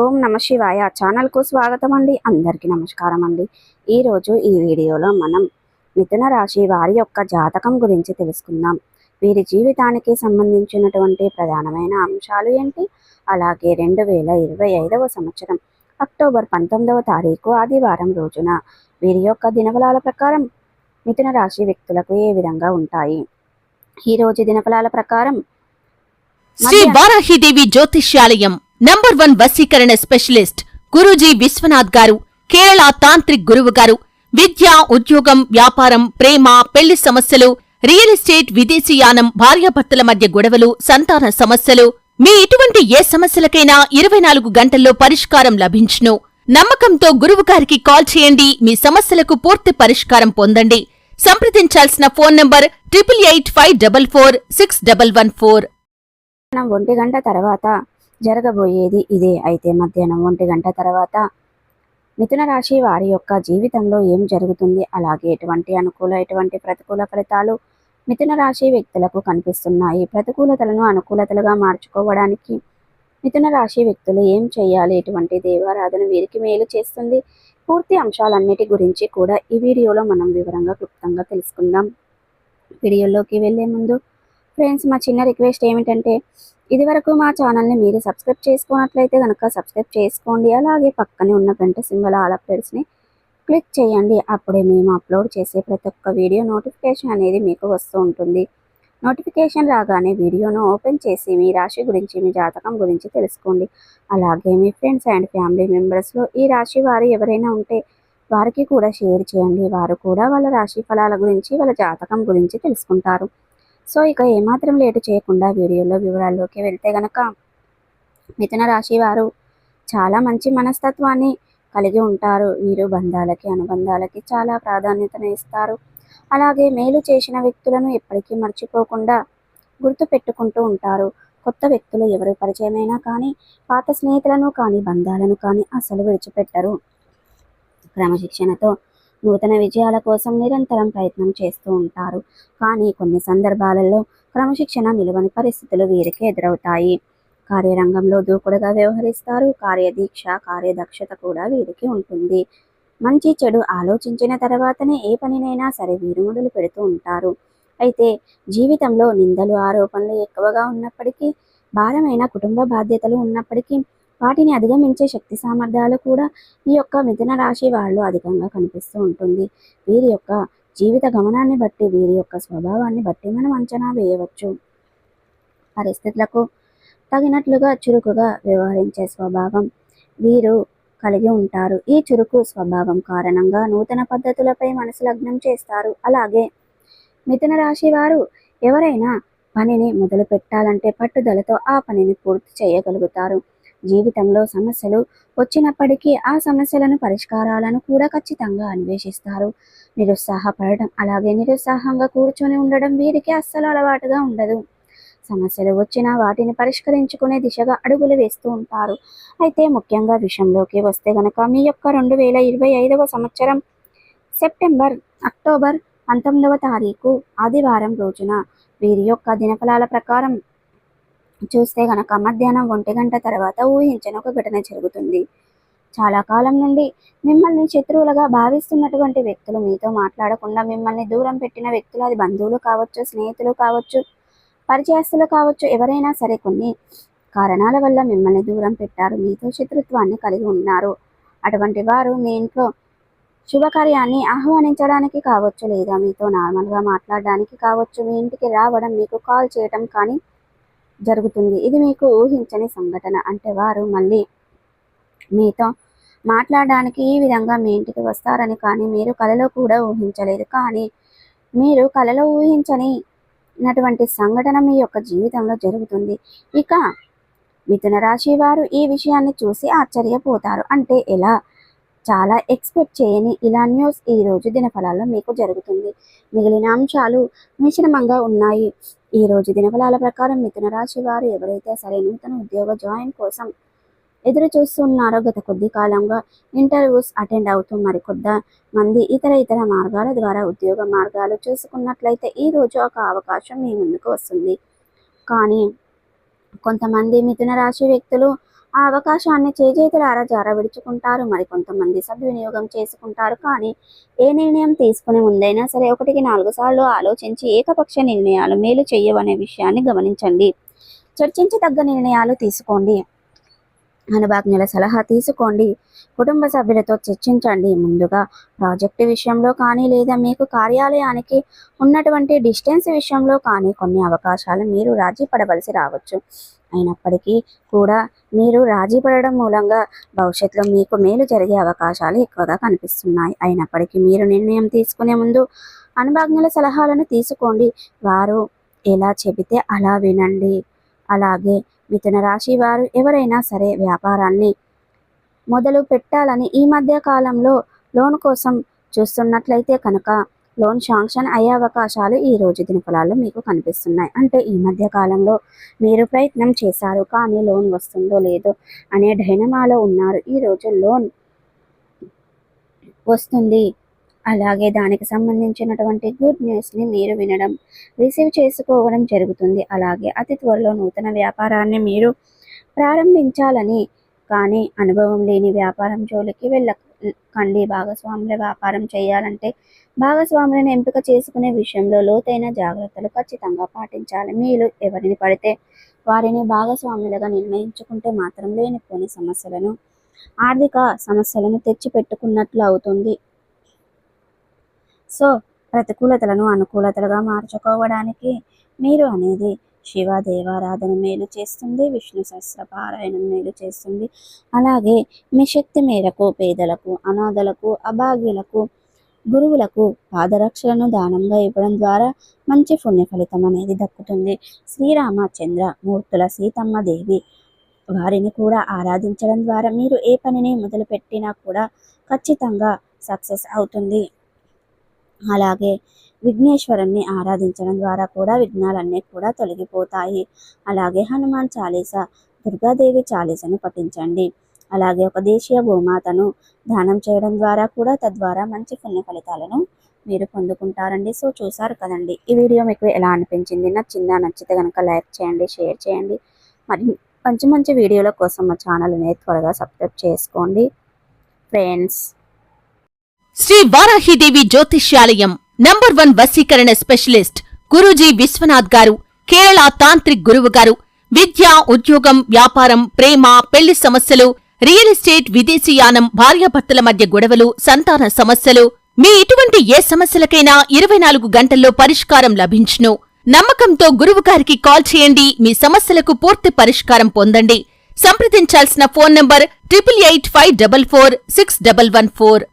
ఓం నమ శివాయ ఛానల్కు స్వాగతం అండి. అందరికీ నమస్కారం అండి. ఈరోజు ఈ వీడియోలో మనం మిథున రాశి వారి యొక్క జాతకం గురించి తెలుసుకుందాం. వీరి జీవితానికి సంబంధించినటువంటి ప్రధానమైన అంశాలు ఏంటి, అలాగే 2025వ సంవత్సరం అక్టోబర్ 19వ తారీఖు ఆదివారం రోజున వీరి యొక్క దినఫలాల ప్రకారం మిథున రాశి వ్యక్తులకు ఏ విధంగా ఉంటాయి. ఈరోజు దినఫలాల ప్రకారం శ్రీ వారాహిదేవి జ్యోతిష్యాలయం నంబర్ 1 వశీకరణ స్పెషలిస్ట్ గురూజీ విశ్వనాథ్ గారు, కేరళ తాంత్రిక్ గురువు గారు. విద్య, ఉద్యోగం, వ్యాపారం, ప్రేమ, పెళ్లి సమస్యలు, రియల్ ఎస్టేట్, విదేశీయానం, భార్యాభర్తల మధ్య గొడవలు, సంతాన సమస్యలు, మీ ఇటువంటి ఏ సమస్యలకైనా 24 గంటల్లో పరిష్కారం లభించును. నమ్మకంతో గురువుగారికి కాల్ చేయండి. మీ సమస్యలకు పూర్తి పరిష్కారం పొందండి. సంప్రదించాల్సిన ఫోన్ నంబర్ 8885446114. 1 గంట తర్వాత జరగబోయేది ఇదే. అయితే మధ్యాహ్నం 1 గంట తర్వాత మిథున రాశి వారి యొక్క జీవితంలో ఏం జరుగుతుంది, అలాగే ఎటువంటి అనుకూల ఎటువంటి ప్రతికూల ఫలితాలు మిథున రాశి వ్యక్తులకు కనిపిస్తున్నాయి. ప్రతికూలతలను అనుకూలతలుగా మార్చుకోవడానికి మిథున రాశి వ్యక్తులు ఏం చేయాలి, ఎటువంటి దేవారాధన వీరికి మేలు చేస్తుంది, పూర్తి అంశాలన్నిటి గురించి కూడా ఈ వీడియోలో మనం వివరంగా క్లుప్తంగా తెలుసుకుందాం. వీడియోలోకి వెళ్లే ముందు ఫ్రెండ్స్, మా చిన్న రిక్వెస్ట్ ఏమిటంటే, ఇదివరకు మా ఛానల్ని మీరు సబ్స్క్రైబ్ చేసుకున్నట్లయితే కనుక సబ్స్క్రైబ్ చేసుకోండి. అలాగే పక్కనే ఉన్న గంట సింబల్ ఆల్ అప్డేట్స్ని క్లిక్ చేయండి. అప్పుడే మేము అప్లోడ్ చేసే ప్రతి ఒక్క వీడియో నోటిఫికేషన్ అనేది మీకు వస్తూ ఉంటుంది. నోటిఫికేషన్ రాగానే వీడియోను ఓపెన్ చేసి మీ రాశి గురించి, మీ జాతకం గురించి తెలుసుకోండి. అలాగే మీ ఫ్రెండ్స్ అండ్ ఫ్యామిలీ మెంబర్స్లో ఈ రాశి వారు ఎవరైనా ఉంటే వారికి కూడా షేర్ చేయండి. వారు కూడా వాళ్ళ రాశి ఫలాల గురించి, వాళ్ళ జాతకం గురించి తెలుసుకుంటారు. సో ఇక ఏమాత్రం లేటు చేయకుండా వీడియోలో వివరాల్లోకి వెళ్తే గనక, మిథున రాశి వారు చాలా మంచి మనస్తత్వాన్ని కలిగి ఉంటారు. వీరు బంధాలకి, అనుబంధాలకి చాలా ప్రాధాన్యతను ఇస్తారు. అలాగే మేలు చేసిన వ్యక్తులను ఎప్పటికీ మర్చిపోకుండా గుర్తు పెట్టుకుంటూ ఉంటారు. కొత్త వ్యక్తులు ఎవరు పరిచయమైనా కానీ, పాత స్నేహితులను కానీ, బంధాలను కానీ అసలు విడిచిపెట్టరు. క్రమశిక్షణతో నూతన విజయాల కోసం నిరంతరం ప్రయత్నం చేస్తూ ఉంటారు. కానీ కొన్ని సందర్భాలలో క్రమశిక్షణ నిలవని పరిస్థితులు వీరికి ఎదురవుతాయి. కార్యరంగంలో దూకుడుగా వ్యవహరిస్తారు. కార్యదీక్ష, కార్యదక్షత కూడా వీరికి ఉంటుంది. మంచి చెడు ఆలోచించిన తర్వాతనే ఏ పనినైనా సరే వీరు మొదలు పెడుతూ ఉంటారు. అయితే జీవితంలో నిందలు, ఆరోపణలు ఎక్కువగా ఉన్నప్పటికీ, భారమైన కుటుంబ బాధ్యతలు ఉన్నప్పటికీ వాటిని అధిగమించే శక్తి సామర్థ్యాలు కూడా ఈ యొక్క మిథున రాశి వాళ్ళు అధికంగా కనిపిస్తూ ఉంటుంది. వీరి యొక్క జీవిత గమనాన్ని బట్టి, వీరి యొక్క స్వభావాన్ని బట్టి మనం అంచనా వేయవచ్చు. పరిస్థితులకు తగినట్లుగా చురుకుగా వ్యవహరించే స్వభావం వీరు కలిగి ఉంటారు. ఈ చురుకు స్వభావం కారణంగా నూతన పద్ధతులపై మనసు లగ్నం చేస్తారు. అలాగే మిథున రాశి వారు ఎవరైనా పనిని మొదలు పెట్టాలంటే పట్టుదలతో ఆ పనిని పూర్తి చేయగలుగుతారు. జీవితంలో సమస్యలు వచ్చినప్పటికీ ఆ సమస్యలను, పరిష్కారాలను కూడా ఖచ్చితంగా అన్వేషిస్తారు. నిరుత్సాహపడడం, అలాగే నిరుత్సాహంగా కూర్చొని ఉండడం వీరికి అస్సలు అలవాటుగా ఉండదు. సమస్యలు వచ్చినా వాటిని పరిష్కరించుకునే దిశగా అడుగులు వేస్తూ ఉంటారు. అయితే ముఖ్యంగా విషయంలోకి వస్తే గనక, మీ యొక్క 2025వ సంవత్సరం అక్టోబర్ 19వ తారీఖు ఆదివారం రోజున వీరి యొక్క దినఫలాల ప్రకారం చూస్తే గనక మధ్యాహ్నం 1 గంట తర్వాత ఊహించని ఒక ఘటన జరుగుతుంది. చాలా కాలం నుండి మిమ్మల్ని శత్రువులుగా భావిస్తున్నటువంటి వ్యక్తులు, మీతో మాట్లాడకుండా మిమ్మల్ని దూరం పెట్టిన వ్యక్తులు, అది బంధువులు కావచ్చు, స్నేహితులు కావచ్చు, పరిచయస్తులు కావచ్చు, ఎవరైనా సరే కొన్ని కారణాల వల్ల మిమ్మల్ని దూరం పెట్టారు. మీతో శత్రుత్వాన్ని కలిగి ఉన్నారు. అటువంటి వారు మీ ఇంట్లో శుభకార్యాన్ని ఆహ్వానించడానికి కావచ్చు, లేదా మీతో నార్మల్గా మాట్లాడడానికి కావచ్చు, మీ ఇంటికి రావడం, మీకు కాల్ చేయటం కానీ జరుగుతుంది. ఇది మీకు ఊహించని సంఘటన. అంటే వారు మళ్ళీ మీతో మాట్లాడడానికి ఈ విధంగా మీ ఇంటికి వస్తారని కానీ మీరు కలలో కూడా ఊహించలేదు. కానీ మీరు కలలో ఊహించనినటువంటి సంఘటన మీ యొక్క జీవితంలో జరుగుతుంది. ఇక మిథున రాశి వారు ఈ విషయాన్ని చూసి ఆశ్చర్యపోతారు. అంటే ఎలా, చాలా ఎక్స్పెక్ట్ చేయని ఇలా న్యూస్ ఈ రోజు దినఫలాల్లో మీకు జరుగుతుంది. మిగిలిన అంశాలు మిశ్రమంగా ఉన్నాయి. ఈ రోజు దినఫలాల ప్రకారం మిథున రాశి వారు ఎవరైతే సరే నూతన ఉద్యోగ జాయిన్ కోసం ఎదురు చూస్తున్నారో, గత కొద్ది కాలంగా ఇంటర్వ్యూస్ అటెండ్ అవుతూ మరికొద్ది మంది ఇతర మార్గాల ద్వారా ఉద్యోగ మార్గాలు చూసుకున్నట్లయితే ఈ రోజు ఒక అవకాశం మీ ముందుకు వస్తుంది. కానీ కొంతమంది మిథున రాశి వ్యక్తులు ఆ అవకాశాన్ని చేజేతులారా జారవిడుచుకుంటారు. మరికొంతమంది సద్వినియోగం చేసుకుంటారు. కానీ ఏ నిర్ణయం తీసుకునే ముందైనా సరే 1కి 4 సార్లు ఆలోచించి ఏకపక్ష నిర్ణయాలు మేలు చెయ్యవనే విషయాన్ని గమనించండి. చర్చించి తగ్గ నిర్ణయాలు తీసుకోండి. అనుభవజ్ఞుల సలహా తీసుకోండి. కుటుంబ సభ్యులతో చర్చించండి. ముందుగా ప్రాజెక్టు విషయంలో కానీ లేదా మీకు కార్యాలయానికి ఉన్నటువంటి డిస్టెన్స్ విషయంలో కానీ కొన్ని అవకాశాలు మీరు రాజీ పడవలసి రావచ్చు. అయినప్పటికీ కూడా మీరు రాజీ పడడం మూలంగా భవిష్యత్తులో మీకు మేలు జరిగే అవకాశాలు ఎక్కువగా కనిపిస్తున్నాయి. అయినప్పటికీ మీరు నిర్ణయం తీసుకునే ముందు అనుభవజ్ఞుల సలహాలను తీసుకోండి. వారు ఎలా చెబితే అలా వినండి. అలాగే మిథున రాశి వారు ఎవరైనా సరే వ్యాపారాన్ని మొదలు పెట్టాలని ఈ మధ్య కాలంలో లోన్ కోసం చూస్తున్నట్లయితే కనుక లోన్ శాంక్షన్ అయ్యే అవకాశాలు ఈ రోజు దినఫలాల్లో మీకు కనిపిస్తున్నాయి. అంటే ఈ మధ్య కాలంలో మీరు ప్రయత్నం చేశారు కానీ లోన్ వస్తుందో లేదో అనే డైనమాలో ఉన్నారు. ఈరోజు లోన్ వస్తుంది. అలాగే దానికి సంబంధించినటువంటి గుడ్ న్యూస్ని మీరు వినడం, రిసీవ్ చేసుకోవడం జరుగుతుంది. అలాగే అతి త్వరలో నూతన వ్యాపారాన్ని మీరు ప్రారంభించాలని కానీ అనుభవం లేని వ్యాపారం జోలికి వెళ్ళకండి. భాగస్వాముల వ్యాపారం చేయాలంటే భాగస్వాములను ఎంపిక చేసుకునే విషయంలో లోతైన జాగ్రత్తలు ఖచ్చితంగా పాటించాలి. మీరు ఎవరిని పడితే వారిని భాగస్వాములుగా నిర్ణయించుకుంటే మాత్రం లేనిపోని సమస్యలను, ఆర్థిక సమస్యలను తెచ్చిపెట్టుకున్నట్లు అవుతుంది. సో ప్రతికూలతలను అనుకూలతలుగా మార్చుకోవడానికి మీరు అనేది శివ దేవారాధన మేలు చేస్తుంది. విష్ణు సహస్ర పారాయణం మేలు చేస్తుంది. అలాగే మీ శక్తి మేరకు పేదలకు, అనాథలకు, అభాగ్యులకు, గురువులకు పాదరక్షలను దానంగా ఇవ్వడం ద్వారా మంచి పుణ్య ఫలితం అనేది దక్కుతుంది. శ్రీరామచంద్ర మూర్తుల సీతమ్మ దేవి వారిని కూడా ఆరాధించడం ద్వారా మీరు ఏ పనిని మొదలుపెట్టినా కూడా ఖచ్చితంగా సక్సెస్ అవుతుంది. అలాగే విఘ్నేశ్వరుణ్ణి ఆరాధించడం ద్వారా కూడా విఘ్నాలన్నీ కూడా తొలగిపోతాయి. అలాగే హనుమాన్ చాలీసా, దుర్గాదేవి చాలీసాను పఠించండి. అలాగే ఒక దేశీయ గోమాతను దానం చేయడం ద్వారా కూడా తద్వారా మంచి పుణ్య ఫలితాలను మీరు పొందుకుంటారండి. సో చూసారు కదండి, ఈ వీడియో మీకు ఎలా అనిపించింది? నచ్చిందా? నచ్చితే కనుక లైక్ చేయండి, షేర్ చేయండి. మరి మంచి మంచి వీడియోల కోసం మా ఛానల్ని త్వరగా సబ్స్క్రైబ్ చేసుకోండి ఫ్రెండ్స్. శ్రీ వారాహిదేవి జ్యోతిష్యాలయం నంబర్ 1 వశీకరణ స్పెషలిస్ట్ గురూజీ విశ్వనాథ్ గారు, కేరళ తాంత్రిక్ గురువు గారు. విద్య, ఉద్యోగం, వ్యాపారం, ప్రేమ, పెళ్లి సమస్యలు, రియల్ ఎస్టేట్, విదేశీయానం, భార్యాభర్తల మధ్య గొడవలు, సంతాన సమస్యలు, మీ ఇటువంటి ఏ సమస్యలకైనా 24 గంటల్లో పరిష్కారం లభించును. నమ్మకంతో గురువుగారికి కాల్ చేయండి. మీ సమస్యలకు పూర్తి పరిష్కారం పొందండి. సంప్రదించాల్సిన ఫోన్ నంబర్ 8885446114.